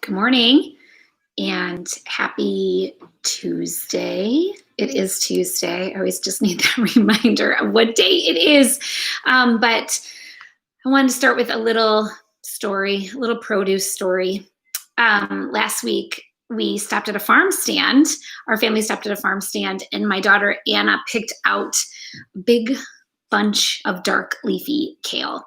Good morning and happy Tuesday. It is Tuesday. I always just need that reminder of what day it is. But I wanted to start with a little story, a little produce story. Last week, we stopped at a farm stand. Our family stopped at a farm stand, and my daughter Anna picked out a big bunch of dark leafy kale.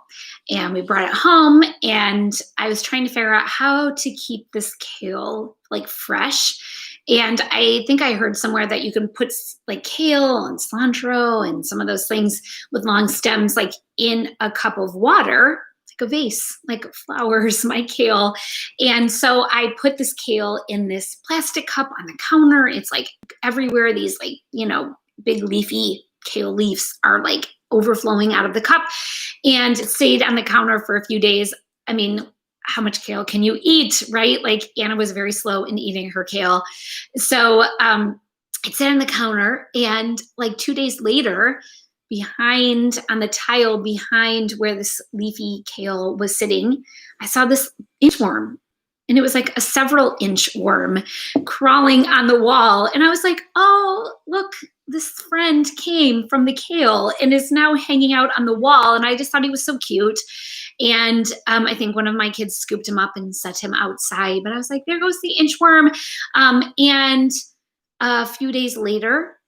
And we brought it home, and I was trying to figure out how to keep this kale like fresh. And I think I heard somewhere that you can put like kale and cilantro and some of those things with long stems like in a cup of water, like a vase, like flowers, my kale. And so I put this kale in this plastic cup on the counter. It's like everywhere these like, big leafy kale leaves are like overflowing out of the cup, and it stayed on the counter for a few days. I mean, how much kale can you eat, right? Like Anna was very slow in eating her kale. So it sat on the counter, and like 2 days later, behind on the tile behind where this leafy kale was sitting, I saw this inchworm. And it was like a several inch worm crawling on the wall. And I was like, oh, look, this friend came from the kale and is now hanging out on the wall. And I just thought he was so cute. And I think one of my kids scooped him up and set him outside. But I was like, there goes the inchworm. And a few days later,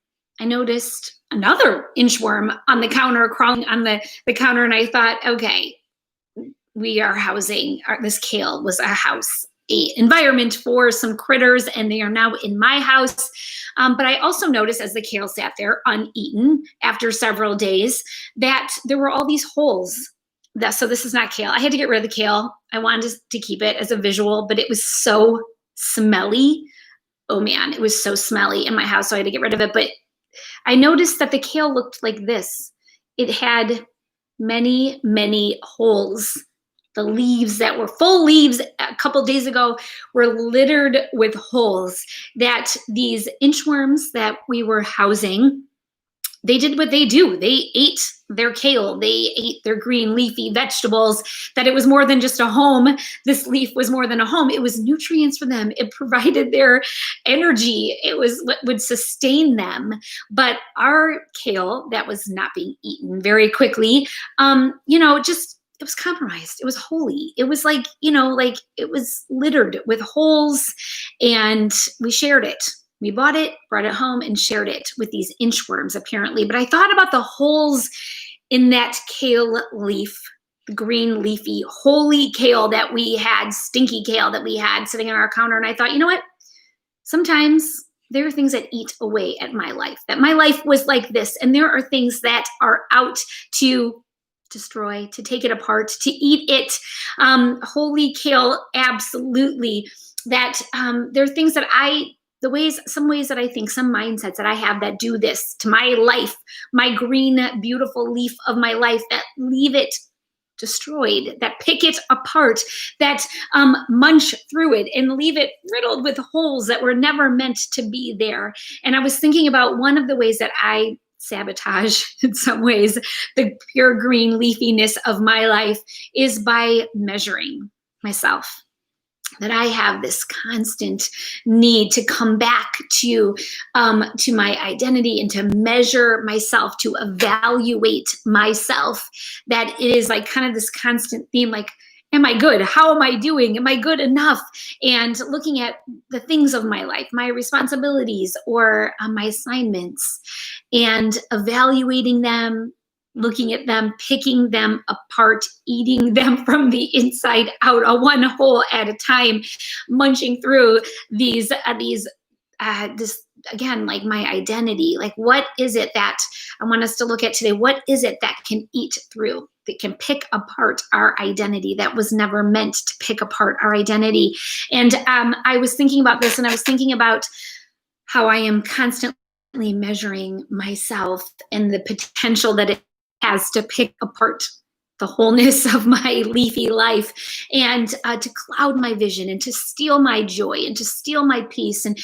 I noticed another inchworm on the counter, crawling on the counter. And I thought, okay, we are housing, this kale was a house, a environment for some critters, and they are now in my house. But I also noticed as the kale sat there uneaten after several days that there were all these holes. So this is not kale. I had to get rid of the kale. I wanted to keep it as a visual, but it was so smelly. Oh man, it was so smelly in my house, so I had to get rid of it. But I noticed that the kale looked like this. It had many, many holes. The leaves that were full leaves a couple days ago were littered with holes that these inchworms that we were housing, they did what they do. They ate their kale. They ate their green leafy vegetables, that it was more than just a home. This leaf was more than a home. It was nutrients for them. It provided their energy. It was what would sustain them. But our kale that was not being eaten very quickly, it was compromised. It was holy. It was like, it was littered with holes, and we shared it. We bought it, brought it home, and shared it with these inchworms, apparently. But I thought about the holes in that kale leaf, the green leafy, holy kale that we had, stinky kale that we had sitting on our counter. And I thought, you know what? Sometimes there are things that eat away at my life, that my life was like this. And there are things that are out to destroy, to take it apart, to eat it. Holy kale, absolutely. That there are things that some ways that I think, some mindsets that I have that do this to my life, my green, beautiful leaf of my life, that leave it destroyed, that pick it apart, that munch through it and leave it riddled with holes that were never meant to be there. And I was thinking about one of the ways that I sabotage, in some ways, the pure green leafiness of my life is by measuring myself. That I have this constant need to come back to my identity and to measure myself, to evaluate myself. That it is like kind of this constant theme, like, am I good? How am I doing? Am I good enough? And looking at the things of my life, my responsibilities or my assignments, and evaluating them, looking at them, picking them apart, eating them from the inside out, a one hole at a time, munching through this again, like my identity. Like, what is it that I want us to look at today? What is it that can eat through, that can pick apart our identity, that was never meant to pick apart our identity? And I was thinking about this, and I was thinking about how I am constantly measuring myself and the potential that it has to pick apart the wholeness of my leafy life, and to cloud my vision, and to steal my joy, and to steal my peace, and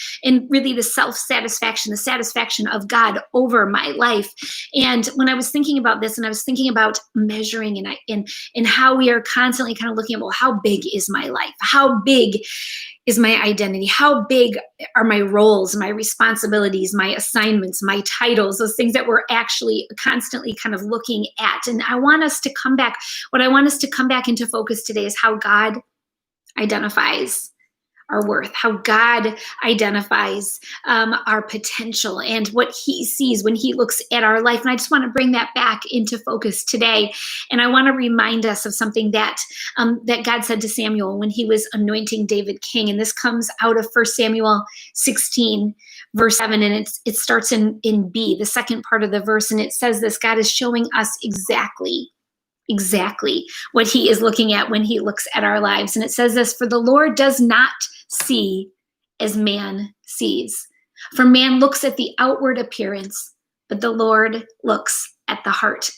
really the self-satisfaction, the satisfaction of God over my life. And when I was thinking about this, and I was thinking about measuring, and how we are constantly kind of looking at, well, how big is my life? How big is my identity? How big are my roles, my responsibilities, my assignments, my titles, those things that we're actually constantly kind of looking at? And I want us to come back, what I want us to come back into focus today is how God identifies our worth, how God identifies our potential, and what he sees when he looks at our life. And I just want to bring that back into focus today. And I want to remind us of something that that God said to Samuel when he was anointing David king. And this comes out of 1 Samuel 16, verse 7. And it starts in B, the second part of the verse. And it says this: God is showing us exactly what he is looking at when he looks at our lives. And it says this: for the Lord does not see as man sees. For man looks at the outward appearance, but the Lord looks at the heart.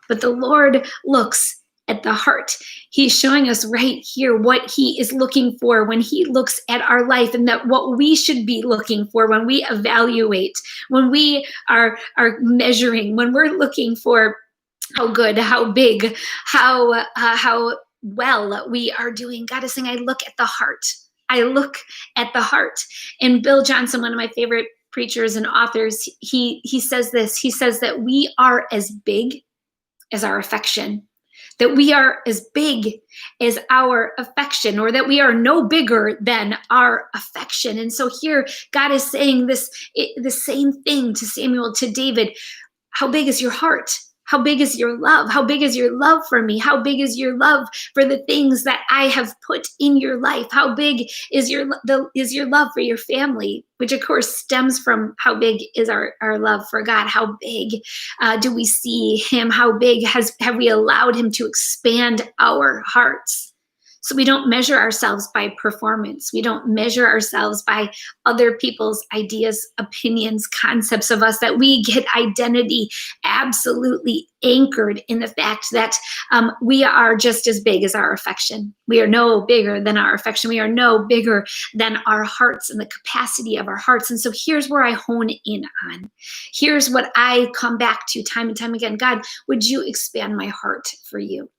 But the Lord looks at the heart. He's showing us right here what he is looking for when he looks at our life, and that what we should be looking for when we evaluate, when we are measuring, when we're looking for how good, how big, how well we are doing. God is saying, I look at the heart. I look at the heart. And Bill Johnson, one of my favorite preachers and authors, he says this. He says that we are as big as our affection, that we are as big as our affection, or that we are no bigger than our affection. And so here God is saying the same thing to Samuel, to David. How big is your heart? How big is your love? How big is your love for me? How big is your love for the things that I have put in your life? How big is your love for your family? Which of course stems from how big is our love for God? How big do we see him? How big have we allowed him to expand our hearts? So we don't measure ourselves by performance. We don't measure ourselves by other people's ideas, opinions, concepts of us, that we get identity absolutely anchored in the fact that we are just as big as our affection. We are no bigger than our affection. We are no bigger than our hearts and the capacity of our hearts. And so here's where I hone in on. Here's what I come back to time and time again. God, would you expand my heart for you?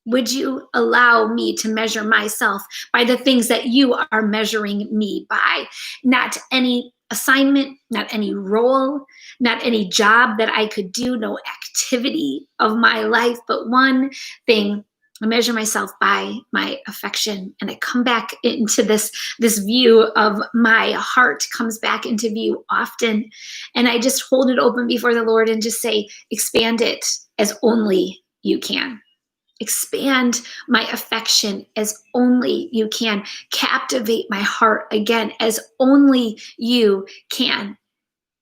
Would you allow me to measure myself by the things that you are measuring me by? Not any assignment, not any role, not any job that I could do, no activity of my life, but one thing. I measure myself by my affection, and I come back into this view of my heart comes back into view often, and I just hold it open before the Lord and just say, expand it as only you can. Expand my affection as only you can. Captivate my heart again as only you can.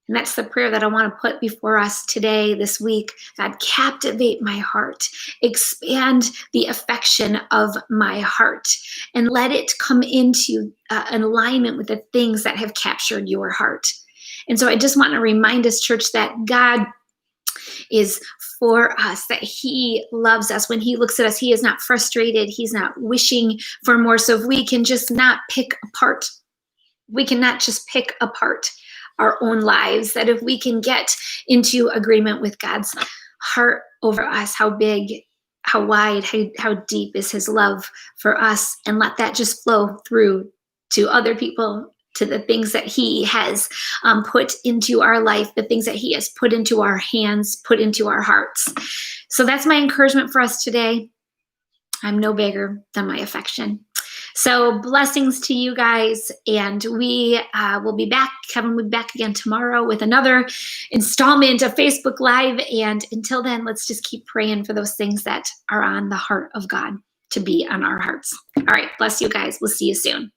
And that's the prayer that I want to put before us today, this week. God, captivate my heart. Expand the affection of my heart, and let it come into an alignment with the things that have captured your heart. And so I just want to remind us, church, that God is for us, that he loves us. When he looks at us, he is not frustrated. He's not wishing for more. So if we can just not pick apart, we cannot just pick apart our own lives, that if we can get into agreement with God's heart over us, how big, how wide, how deep is his love for us, and let that just flow through to other people, to the things that he has put into our life, the things that he has put into our hands, put into our hearts. So that's my encouragement for us today. I'm no bigger than my affection. So blessings to you guys, and we will be back. Kevin will be back again tomorrow with another installment of Facebook Live. And until then, let's just keep praying for those things that are on the heart of God to be on our hearts. All right, bless you guys. We'll see you soon.